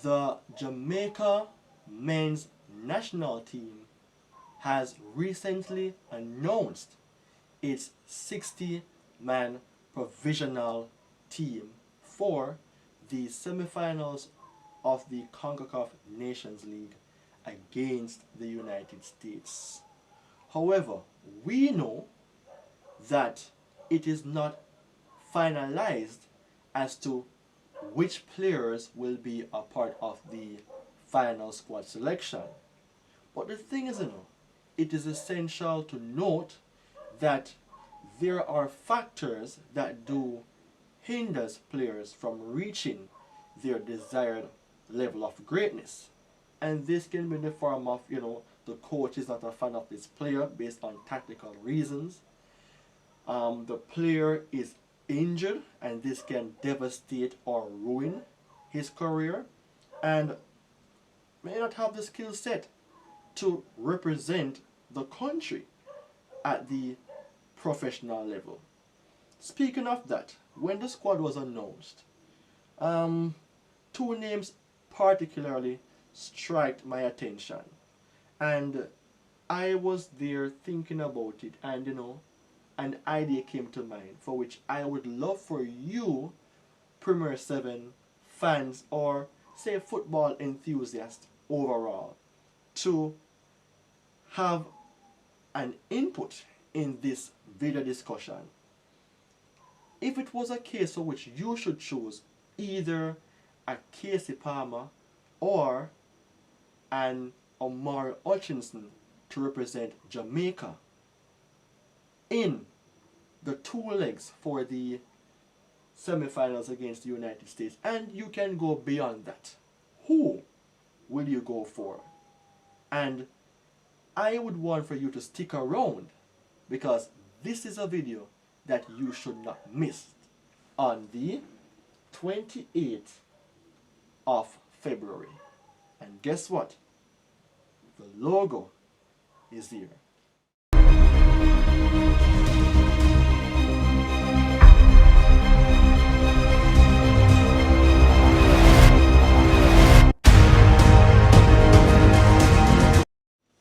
The Jamaica men's national team has recently announced its 60-man provisional team for the semifinals of the CONCACAF Nations League against the United States. However, we know that it is not finalized as to which players will be a part of the final squad selection. But the thing is, it is essential to note that there are factors that do hinder players from reaching their desired level of greatness. And this can be in the form of, the coach is not a fan of this player based on tactical reasons. The player is injured and this can devastate or ruin his career and may not have the skill set to represent the country at the professional level. Speaking of that, when the squad was announced, two names particularly struck my attention, and I was there thinking about it, and an idea came to mind for which I would love for you, Premier 7 fans, or say football enthusiasts overall, to have an input in this video discussion. If it was a case for which you should choose either a Kasey or an Omari Hutchison to represent Jamaica in the two legs for the semifinals against the United States, and you can go beyond that, who will you go for? And I would want for you to stick around because this is a video that you should not miss on the 28th of February. And guess what? The logo is here.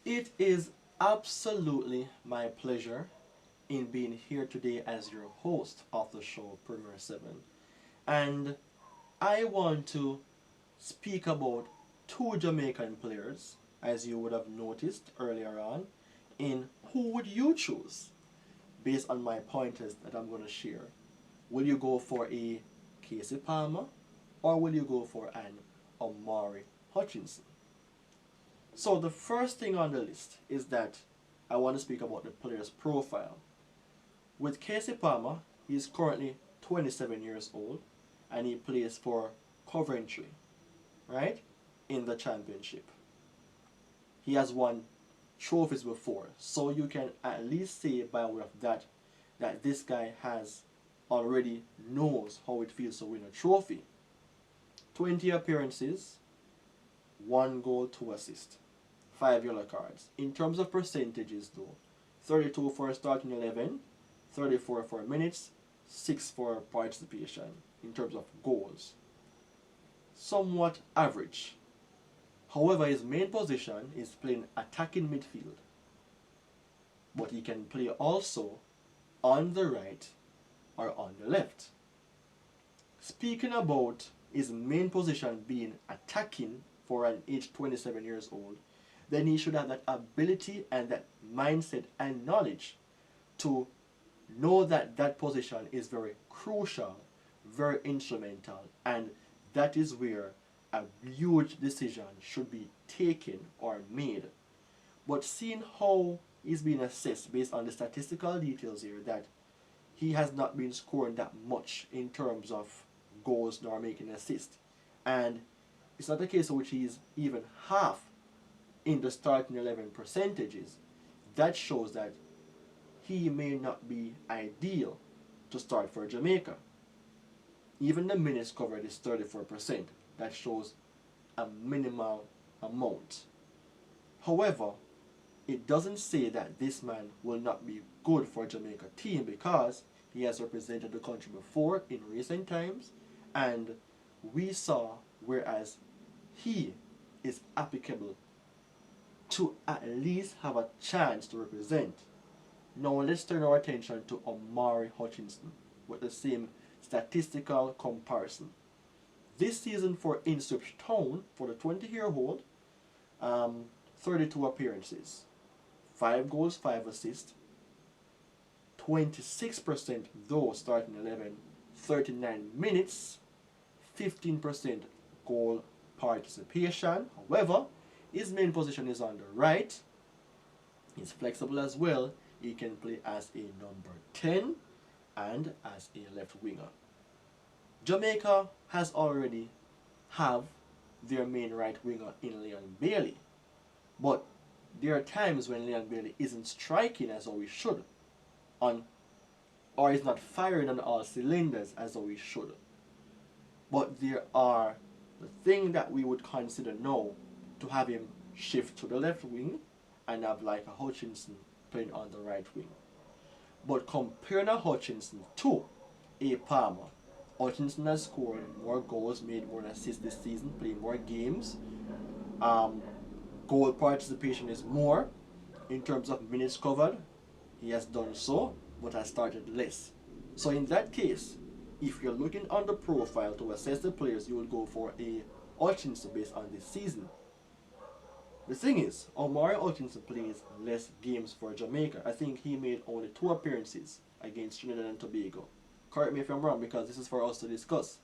It is absolutely my pleasure in being here today as your host of the show Premier 7, and I want to speak about two Jamaican players, as you would have noticed earlier on, in who would you choose based on my pointers that I'm going to share. Will you go for a Kasey or will you go for an Omari Hutchison? So the first thing on the list is that I want to speak about the player's profile. With Kasey, he is currently 27 years old and he plays for Coventry, right, in the championship. He has won trophies before, so you can at least say by way of that this guy has already knows how it feels to win a trophy. 20 appearances, 1 goal, 2 assists, 5 yellow cards. In terms of percentages though, 32 for starting 11, 34 for minutes, 6 for participation in terms of goals. Somewhat average. However, his main position is playing attacking midfield. But he can play also on the right or on the left. Speaking about his main position being attacking for an age 27 years old, then he should have that ability and that mindset and knowledge to know that that position is very crucial, very instrumental, and that is where a huge decision should be taken or made. But seeing how he's been assessed based on the statistical details here, that he has not been scoring that much in terms of goals nor making assists, and it's not a case in which he's even half in the starting 11 percentages, that shows that he may not be ideal to start for Jamaica. Even the minutes covered is 34%. That shows a minimal amount. However, it doesn't say that this man will not be good for Jamaica team because he has represented the country before in recent times, and we saw whereas he is applicable to at least have a chance to represent. Now let's turn our attention to Omari Hutchison with the same statistical comparison. This season for Ipswich Town, for the 20-year-old, 32 appearances, 5 goals, 5 assists, 26% though starting 11, 39 minutes, 15% goal participation. However, his main position is on the right. He's flexible as well. He can play as a number 10 and as a left winger. Jamaica has already have their main right winger in Leon Bailey. But there are times when Leon Bailey isn't striking as how he should, or is not firing on all cylinders as how he should. But there are the thing that we would consider now to have him shift to the left wing and have like a Hutchinson playing on the right wing. But comparing a Hutchinson to a Palmer, Hutchinson has scored more goals, made more assists this season, played more games. Goal participation is more. In terms of minutes covered, he has done so, but has started less. So in that case, if you're looking on the profile to assess the players, you will go for a Hutchinson based on this season. The thing is, Omari Hutchison plays less games for Jamaica. I think he made only 2 appearances against Trinidad and Tobago. Correct me if I'm wrong, because this is for us to discuss.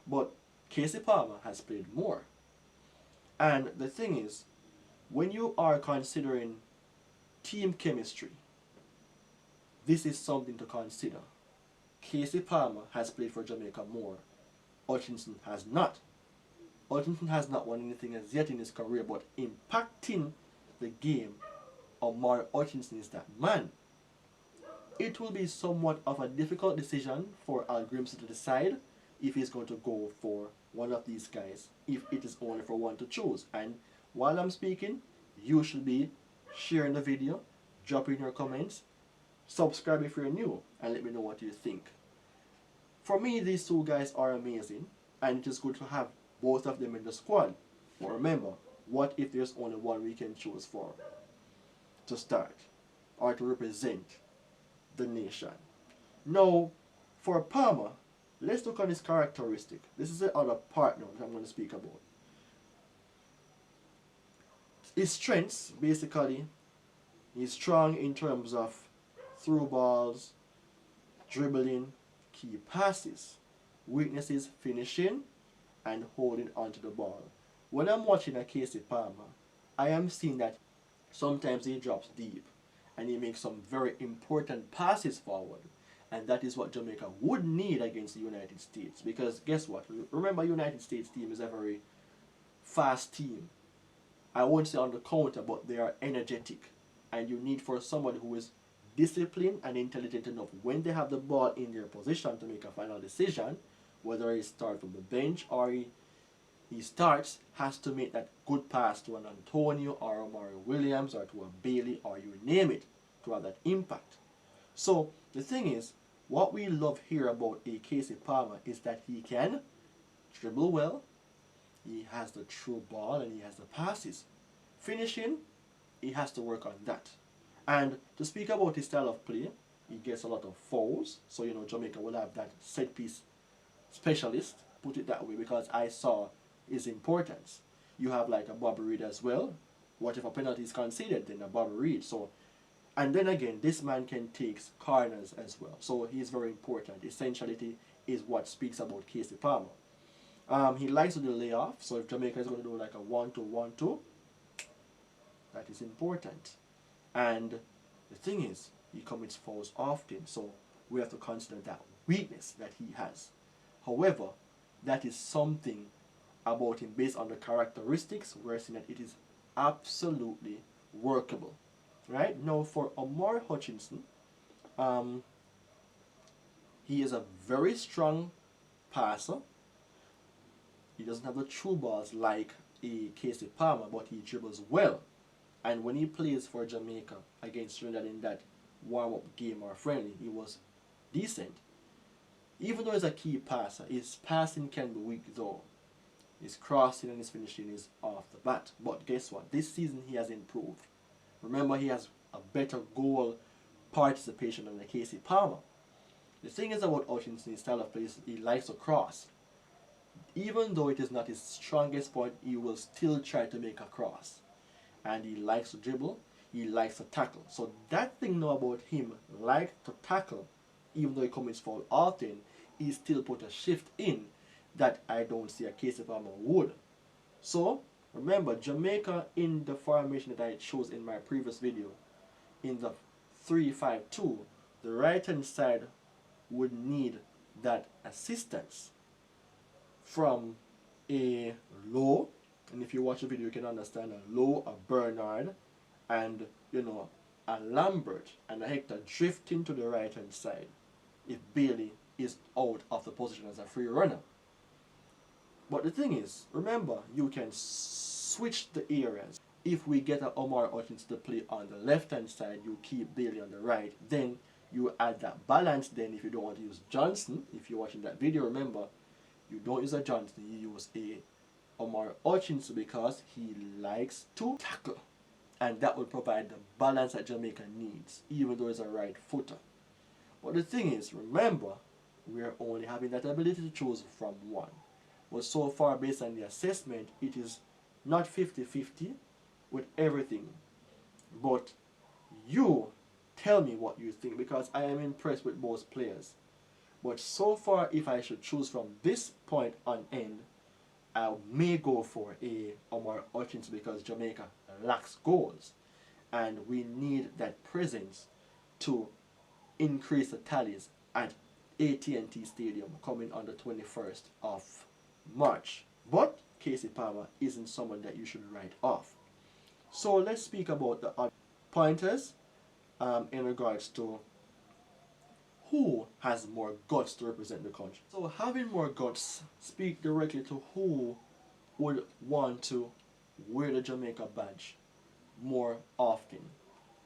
But Kasey Palmer has played more. And the thing is, when you are considering team chemistry, this is something to consider. Kasey Palmer has played for Jamaica more. Hutchinson has not. Hutchinson has not won anything as yet in his career, but impacting the game, Omari Hutchison is that man. It will be somewhat of a difficult decision for Al Grimsey to decide if he's going to go for one of these guys, if it is only for one to choose. And while I'm speaking, you should be sharing the video, dropping your comments, subscribe if you're new, and let me know what you think. For me, these 2 guys are amazing, and it is good to have both of them in the squad. But remember, what if there's only one we can choose for to start or to represent the nation? Now, for Palmer, let's look on his characteristic. This is the other part now that I'm going to speak about. His strengths, basically, he's strong in terms of through balls, dribbling, key passes. Weaknesses, finishing, and holding onto the ball. When I'm watching a Kasey Palmer, I am seeing that sometimes he drops deep and he makes some very important passes forward. And that is what Jamaica would need against the United States. Because guess what? Remember, United States team is a very fast team. I won't say on the counter, but they are energetic. And you need for somebody who is disciplined and intelligent enough when they have the ball in their position to make a final decision, whether he starts from the bench or he starts, has to make that good pass to an Antonio or a Mario Williams or to a Bailey or you name it to have that impact. So the thing is, what we love here about a Kasey Palmer is that he can dribble well, he has the true ball and he has the passes. Finishing, he has to work on that. And to speak about his style of play, he gets a lot of fouls. So, you know, Jamaica will have that set piece specialist, put it that way, because I saw his importance. You have like a Bobby Reid as well. What if a penalty is conceded? Then a Bobby Reid. So, and then again, this man can take corners as well. So he's very important. Essentiality is what speaks about Kasey Palmer. He likes to do layoff. So if Jamaica is going to do like a 1-2-1-2, that is important. And the thing is, he commits fouls often. So we have to consider that weakness that he has. However, that is something about him based on the characteristics. We're seeing that it is absolutely workable. Right? Now for Omari Hutchison, he is a very strong passer. He doesn't have the true balls like a Kasey Palmer, but he dribbles well. And when he plays for Jamaica against Trinidad in that warm-up game or friendly, he was decent. Even though he's a key passer, his passing can be weak though. His crossing and his finishing is off the bat. But guess what? This season he has improved. Remember, he has a better goal participation than the Kasey Palmer. The thing is about Hutchinson's style of play is he likes to cross. Even though it is not his strongest point, he will still try to make a cross. And he likes to dribble, he likes to tackle. So that thing now about him, like to tackle, even though he commits foul often, he still put a shift in that I don't see a Kasey Palmer would. So remember, Jamaica in the formation that I chose in my previous video, in the 3-5-2, the right hand side would need that assistance from a Low, and if you watch the video you can understand a Low, a Bernard, and a Lambert and a Hector drifting to the right hand side if Bailey is out of the position as a free runner. But the thing is, remember, you can switch the areas. If we get a Omari Hutchison to play on the left hand side, you keep Bailey on the right, then you add that balance. Then if you don't want to use Johnson, if you're watching that video, remember, you don't use a Johnson, you use a Omari Hutchison because he likes to tackle. And that will provide the balance that Jamaica needs, even though he's a right footer. But the thing is, remember, we're only having that ability to choose from one. But so far, based on the assessment, it is not 50-50 with everything. But you tell me what you think, because I am impressed with both players. But so far, if I should choose from this point on end, I may go for a Omari Hutchison because Jamaica lacks goals. And we need that presence to increase the tallies at AT&T Stadium coming on the 21st of March. But Kasey Palmer isn't someone that you should write off. So let's speak about the other pointers in regards to who has more guts to represent the country. So having more guts speak directly to who would want to wear the Jamaica badge more often.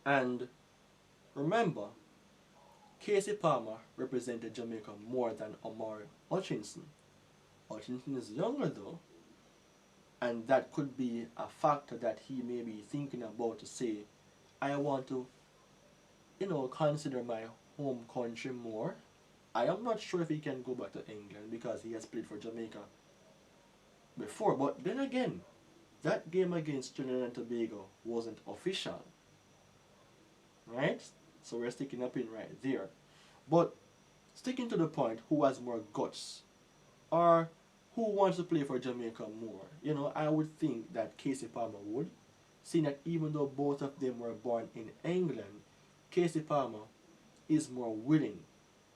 And remember, Kasey Palmer represented Jamaica more than Omari Hutchison. Hutchinson is younger though, and that could be a factor that he may be thinking about to say, I want to, consider my home country more. I am not sure if he can go back to England because he has played for Jamaica before, but then again, that game against Trinidad and Tobago wasn't official, right? So we're sticking up in right there. But sticking to the point, who has more guts, or who wants to play for Jamaica more? I would think that Kasey Palmer would, seeing that even though both of them were born in England, Kasey Palmer is more willing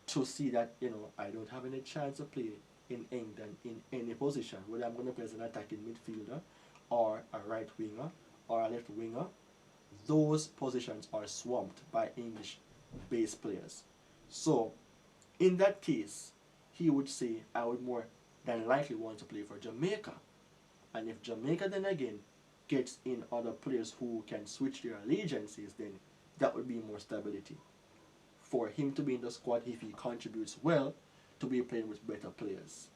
to see that, I don't have any chance to play in England in any position, whether I'm going to play as an attacking midfielder, or a right winger, or a left winger. Those positions are swamped by English-based players. So, in that case, he would say, I would more than likely want to play for Jamaica. And if Jamaica then again gets in other players who can switch their allegiances, then that would be more stability for him to be in the squad if he contributes well to be playing with better players.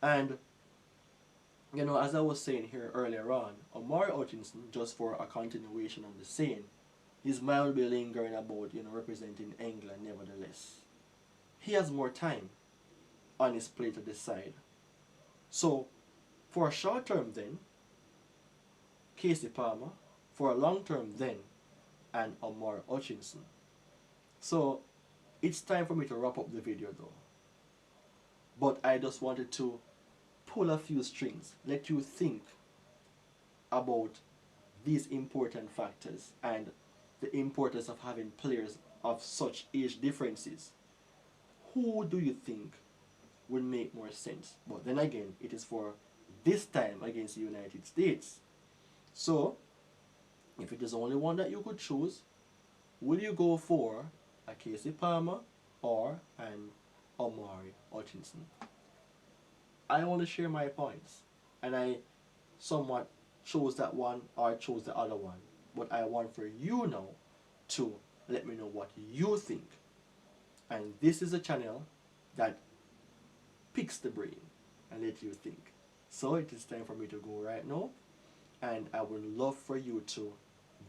And as I was saying here earlier on, Omari Hutchison, just for a continuation of the saying, his mind will be lingering about, representing England nevertheless. He has more time on his plate to decide. So, for a short term then, Kasey Palmer, for a long term then, and Omari Hutchison. So, it's time for me to wrap up the video though. But I just wanted to pull a few strings, let you think about these important factors and the importance of having players of such age differences. Who do you think would make more sense? But then again, it is for this time against the United States. So, if it is only one that you could choose, will you go for a Kasey Palmer or an Omari Hutchison? I only share my points, and I somewhat chose that one or chose the other one. But I want for you now to let me know what you think. And this is a channel that picks the brain and let you think. So it is time for me to go right now, and I would love for you to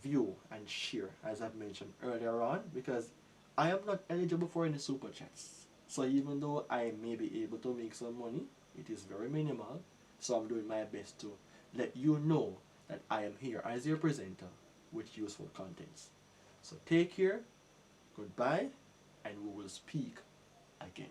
view and share, as I've mentioned earlier on, because I am not eligible for any super chats. So even though I may be able to make some money, it is very minimal. So I'm doing my best to let you know that I am here as your presenter with useful contents. So take care, goodbye, and we will speak again.